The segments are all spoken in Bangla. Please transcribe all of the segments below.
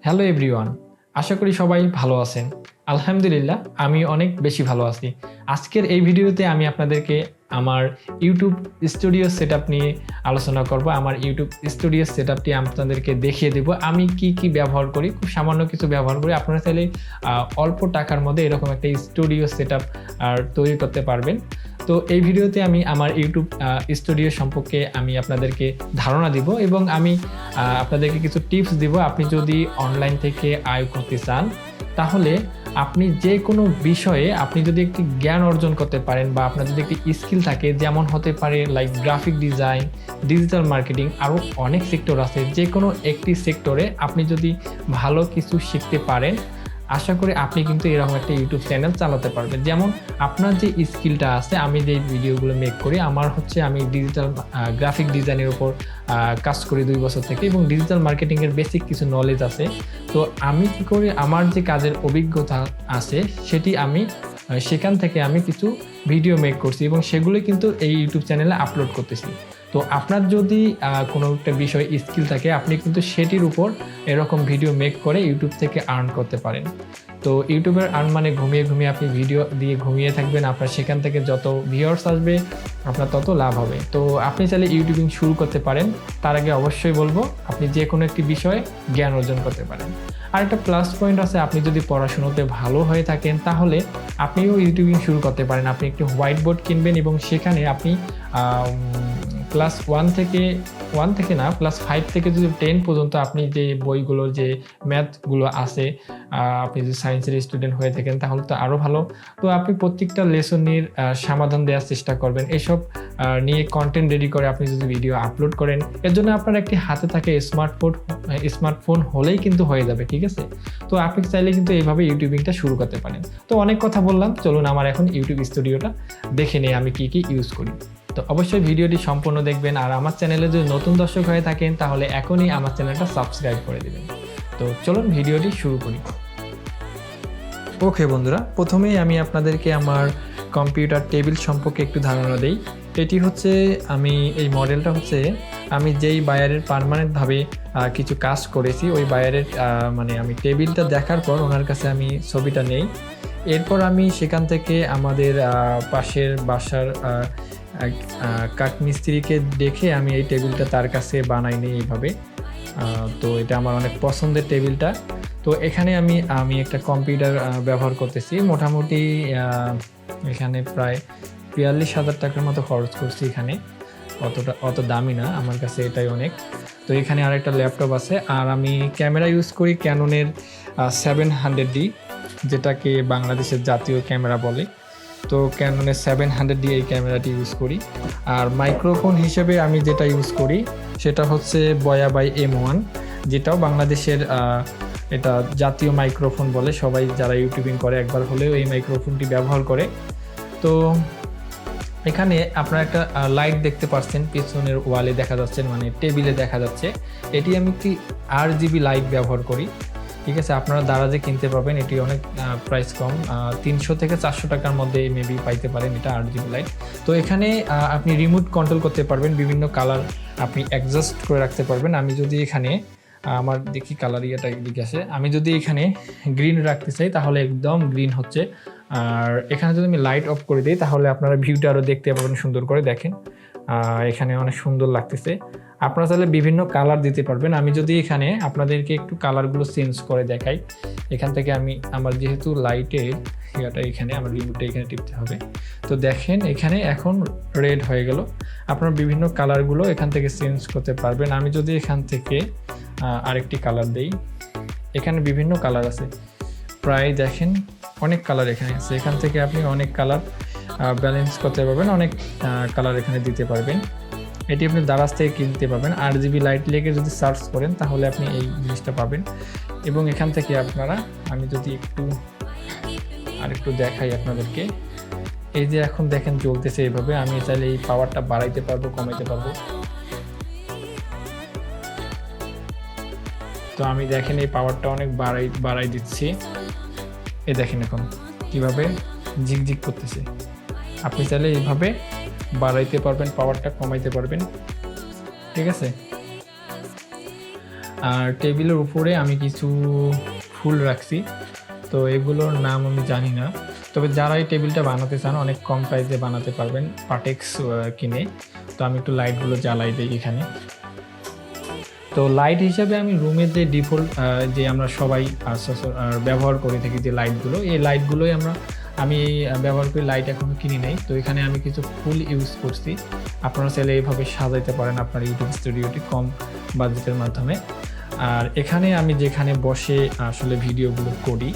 হ্যালো এভরিওয়ান, আশা করি সবাই ভালো আছেন। আলহামদুলিল্লাহ আমি অনেক বেশি ভালো আছি। আজকের এই ভিডিওতে আমি আপনাদেরকে আমার ইউটিউব স্টুডিও সেটআপ নিয়ে আলোচনা করব। আমার ইউটিউব স্টুডিও সেটআপটি আপনাদেরকে দেখিয়ে দেব। আমি কি ব্যবহার করি, খুব সামান্য কিছু ব্যবহার করি। আপনারা চাইলে অল্প টাকার মধ্যে এরকম একটা স্টুডিও সেটআপ তৈরি করতে পারবেন। তো এই ভিডিওতে আমি আমার ইউটিউব স্টুডিও সম্পর্কে আমি আপনাদেরকে ধারণা দিব এবং আমি আপনাদেরকে কিছু টিপস দিব। আপনি যদি অনলাইন থেকে আয় করতে চান তাহলে আপনি যে কোনো বিষয়ে আপনি যদি একটি জ্ঞান অর্জন করতে পারেন বা আপনার যদি একটি স্কিল থাকে, যেমন হতে পারে like graphic design, digital marketing, আরও অনেক সেক্টর আছে। যে কোনো একটি সেক্টরে আপনি যদি ভালো কিছু শিখতে পারেন, আশা করি আপনি কিন্তু এরকম একটা ইউটিউব চ্যানেল চালাতে পারবেন। যেমন আপনার যে স্কিলটা আছে, আমি যে ভিডিওগুলো মেক করি, আমি ডিজিটাল গ্রাফিক ডিজাইনের উপর কাজ করি 2 বছর থেকে এবং ডিজিটাল মার্কেটিংয়ের বেসিক কিছু নলেজ আছে। তো আমি কী করি, আমার যে কাজের অভিজ্ঞতা আছে সেটি আমি সেখান থেকে আমি কিছু ভিডিও মেক করছি এবং সেগুলোই কিন্তু এই ইউটিউব চ্যানেলে আপলোড করতেছি। তো আপনার যদি কোনো একটা বিষয়ে স্কিল থাকে, আপনি কিন্তু সেটির উপর এরকম ভিডিও মেক করে ইউটিউব থেকে আর্ন করতে পারেন। তো ইউটিউবের আর্ন মানে ঘুমিয়ে আপনি ভিডিও দিয়ে ঘুমিয়ে থাকবেন, আপনার সেখান থেকে যত ভিউয়ার্স আসবে আপনার তত লাভ হবে। তো আপনি চাইলে ইউটিউবিং শুরু করতে পারেন। তার আগে অবশ্যই বলবো আপনি যে কোনো একটি বিষয়ে জ্ঞান অর্জন করতে পারেন। আর একটা প্লাস পয়েন্ট আছে, আপনি যদি পড়াশোনাতে ভালো হয়ে থাকেন তাহলে আপনিও ইউটিউবিং শুরু করতে পারেন। আপনি একটি হোয়াইট বোর্ড কিনবেন এবং সেখানে আপনি ক্লাস 1 থেকে না, ক্লাস 5 থেকে যদি 10 পর্যন্ত আপনি যে বইগুলো, যে ম্যাথগুলো আছে, আপনি যদি সায়েন্সের স্টুডেন্ট হয়ে থাকেন তাহলে তো আরও ভালো। তো আপনি প্রত্যেকটা লেসনের সমাধান দেওয়ার চেষ্টা করবেন। এসব নিয়ে কন্টেন্ট রেডি করে আপনি যদি ভিডিও আপলোড করেন, এর জন্য আপনার একটি হাতে থাকে স্মার্টফোন হলেই কিন্তু হয়ে যাবে, ঠিক আছে? তো আপনি চাইলে কিন্তু এইভাবে ইউটিউবিংটা শুরু করতে পারেন। তো অনেক কথা বললাম, চলুন আমার এখন ইউটিউব স্টুডিওটা দেখে নিই আমি কি ইউজ করি। তো অবশ্যই ভিডিওটি সম্পূর্ণ দেখবেন। আর আমার চ্যানেলে যদি নতুন দর্শক হয়ে থাকেন তাহলে এখনই আমার চ্যানেলটা সাবস্ক্রাইব করে দেবেন। তো চলুন ভিডিওটি শুরু করি। ওকে বন্ধুরা, প্রথমেই আমি আপনাদেরকে আমার কম্পিউটার টেবিল সম্পর্কে একটু ধারণা দেই। এটি হচ্ছে, এই মডেলটা হচ্ছে আমি যেই বায়ারের পার্মানেন্টভাবে কিছু কাজ করেছি, ওই বায়ারের আমি টেবিলটা দেখার পর ওনার কাছে আমি ছবিটা নেই। এরপর আমি সেখান থেকে আমাদের পাশের বাসার কাঠ মিস্ত্রিকে দেখে আমি এই টেবিলটা তার কাছে বানাই নিই এইভাবে। তো এটা আমার অনেক পছন্দের টেবিলটা। তো এখানে আমি একটা কম্পিউটার ব্যবহার করতেছি। মোটামুটি এখানে প্রায় 42,000 টাকার মতো খরচ করছি। এখানে অত দামি না, আমার কাছে এটাই অনেক। তো এখানে আরেকটা ল্যাপটপ আছে। আর আমি ক্যামেরা ইউজ করি ক্যাননের 700D, যেটাকে বাংলাদেশের জাতীয় ক্যামেরা বলে। তো ক্যাননের 700D এই ক্যামেরাটি ইউজ করি। আর মাইক্রোফোন হিসেবে আমি যেটা ইউজ করি সেটা হচ্ছে বয়া বাই M1, যেটাও বাংলাদেশের এটা জাতীয় মাইক্রোফোন বলে। সবাই যারা ইউটিউবিং করে একবার হলেও এই মাইক্রোফোনটি ব্যবহার করে। তো এখানে আপনারা একটা লাইট দেখতে পাচ্ছেন, পিছনের ওয়ালে দেখা যাচ্ছে, মানে টেবিলে দেখা যাচ্ছে। এটি আমি একটি RGB লাইট ব্যবহার করি, ঠিক আছে? আপনারা দারাজে কিনতে পাবেন, এটি অনেক প্রাইস কম, 300 থেকে 400 টাকার মধ্যে মেবি পাইতে পারেন এটা RGB লাইট। তো এখানে আপনি রিমোট কন্ট্রোল করতে পারবেন, বিভিন্ন কালার আপনি অ্যাডজাস্ট করে রাখতে পারবেন। আমি যদি এখানে আমার দেখি কালার ইয়েটা এদিকে আসে, আমি যদি এখানে গ্রিন রাখতে চাই তাহলে একদম গ্রিন হচ্ছে। আর এখানে যদি আমি লাইট অফ করে দিই তাহলে আপনারা ভিউটা আরও দেখতে পাবেন সুন্দর করে। দেখেন এখানে অনেক সুন্দর লাগতেছে। আপনারা চাইলে বিভিন্ন কালার দিতে পারবেন। আমি যদি এখানে আপনাদেরকে একটু কালারগুলো চেঞ্জ করে দেখাই, এখান থেকে আমার যেহেতু লাইটের ইয়াটা এখানে, আমার রিমোটটা এখানে টিপতে হবে। তো দেখেন এখানে এখন রেড হয়ে গেল। আপনারা বিভিন্ন কালারগুলো এখান থেকে চেঞ্জ করতে পারবেন। আমি যদি এখান থেকে আরেকটি কালার দেই, এখানে বিভিন্ন কালার আছে, প্রায় দেখেন অনেক কালার এখানে আছে। এখান থেকে আপনি অনেক কালার ব্যালেন্স করতে পারবেন, অনেক কালার এখানে দিতে পারবেন। এটি আপনি দারাজ থেকে কিনতে পাবেন। RGB লাইট লেগে যদি সার্চ করেন তাহলে আপনি এই জিনিসটা পাবেন। এবং এখান থেকে আপনারা, আমি যদি আরেকটু দেখাই আপনাদেরকে, এই যে এখন দেখেন জ্বলতেছে এইভাবে। আমি চাইলে এই পাওয়ারটা বাড়াইতে পারবো, কমাইতে পারবো। তো আমি দেখেন এই পাওয়ারটা অনেক বাড়াই দিচ্ছি। এই দেখেন এখন কিভাবে ঝিকঝিক করতেছে। আপনি চাইলে এইভাবে বাড়াইতে পারবেন, পাওয়ারটা কমাইতে পারবেন, ঠিক আছে? আর টেবিলের উপরে আমি কিছু ফুল রাখছি, তো এগুলোর নাম আমি জানি না। তবে যারা এই টেবিলটা বানাতে চান অনেক কম প্রাইসে বানাতে পারবেন পাটেক্স কিনে। তো আমি একটু লাইটগুলো জ্বালাই দিই এখানে। তো লাইট হিসাবে আমি রুমের যে ডিফল্ট যে আমরা সবাই ব্যবহার করে থাকি যে লাইটগুলো, এই লাইটগুলোই আমি ব্যবহার করি। লাইট এখনও কিনি নাই। তো এখানে আমি কিছু ফুল ইউজ করছি। আপনারা চাইলে এইভাবে সাজাইতে পারেন আপনার ইউটিউব স্টুডিওটি কম বাজেটের মাধ্যমে। আর এখানে আমি যেখানে বসে আসলে ভিডিওগুলো করি,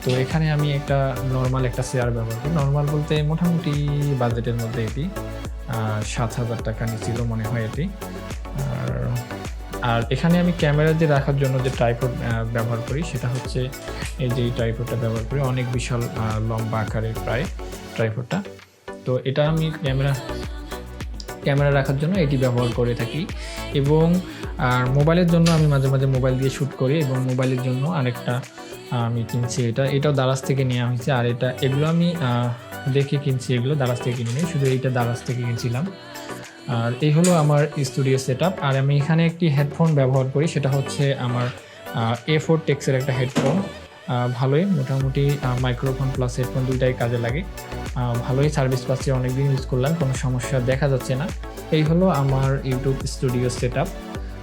তো এখানে আমি একটা নর্মাল একটা চেয়ার ব্যবহার করি। নর্মাল বলতে মোটামুটি বাজেটের মধ্যে এটি 7,000 টাকা নিয়েছিল মনে হয় এটি। আর এখানে আমি ক্যামেরা যে রাখার জন্য যে ট্রাইপড ব্যবহার করি সেটা হচ্ছে এই যে ট্রাইপডটা ব্যবহার করি, অনেক বিশাল লম্বা আকারের প্রায় ট্রাইপডটা। তো এটা আমি ক্যামেরা রাখার জন্য এটি ব্যবহার করে থাকি। এবং আর মোবাইলের জন্য আমি মাঝে মাঝে মোবাইল দিয়ে শ্যুট করি, এবং মোবাইলের জন্য আরেকটা আমি কিনছি। এটাও দারাজ থেকে নেওয়া হয়েছে। আর এগুলো আমি দেখে কিনছি, এগুলো দারাজ থেকে কিনে নিই, শুধু এইটা দারাজ থেকে কিনছিলাম। আর এই হলো আমার স্টুডিও সেটআপ। আর আমি এখানে একটি হেডফোন ব্যবহার করি, সেটা হচ্ছে আমার A4 টেক্সের একটা হেডফোন। ভালোই, মোটামুটি মাইক্রোফোন প্লাস হেডফোন দুইটাই কাজে লাগে। ভালোই সার্ভিস পাচ্ছি, অনেকদিন ইউজ করলাম, কোনো সমস্যা দেখা যাচ্ছে না। এই হলো আমার ইউটিউব স্টুডিও সেটআপ।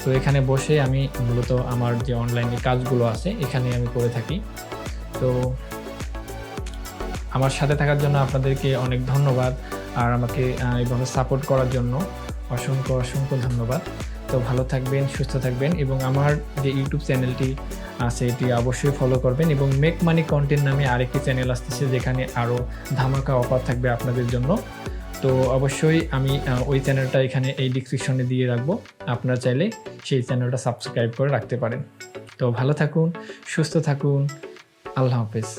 তো এখানে বসে আমি মূলত আমার যে অনলাইনে কাজগুলো আছে এখানে আমি করে থাকি। তো আমার সাথে থাকার জন্য আপনাদেরকে অনেক ধন্যবাদ, আর আমাকে এইভাবে সাপোর্ট করার জন্য অসংখ্য অসংখ্য ধন্যবাদ। তো ভালো থাকবেন, সুস্থ থাকবেন, এবং আমার যে ইউটিউব চ্যানেলটি আছে এটি অবশ্যই ফলো করবেন। এবং মেক মানি কন্টেন্ট নামে আরেকটি চ্যানেল আসতেছে, যেখানে আরও ধামাকা অফার থাকবে আপনাদের জন্য। তো অবশ্যই আমি ওই চ্যানেলটা এখানে এই ডিসক্রিপশনে দিয়ে রাখবো, আপনারা চাইলে সেই চ্যানেলটা সাবস্ক্রাইব করে রাখতে পারেন। তো ভালো থাকুন, সুস্থ থাকুন, আল্লাহ হাফেজ।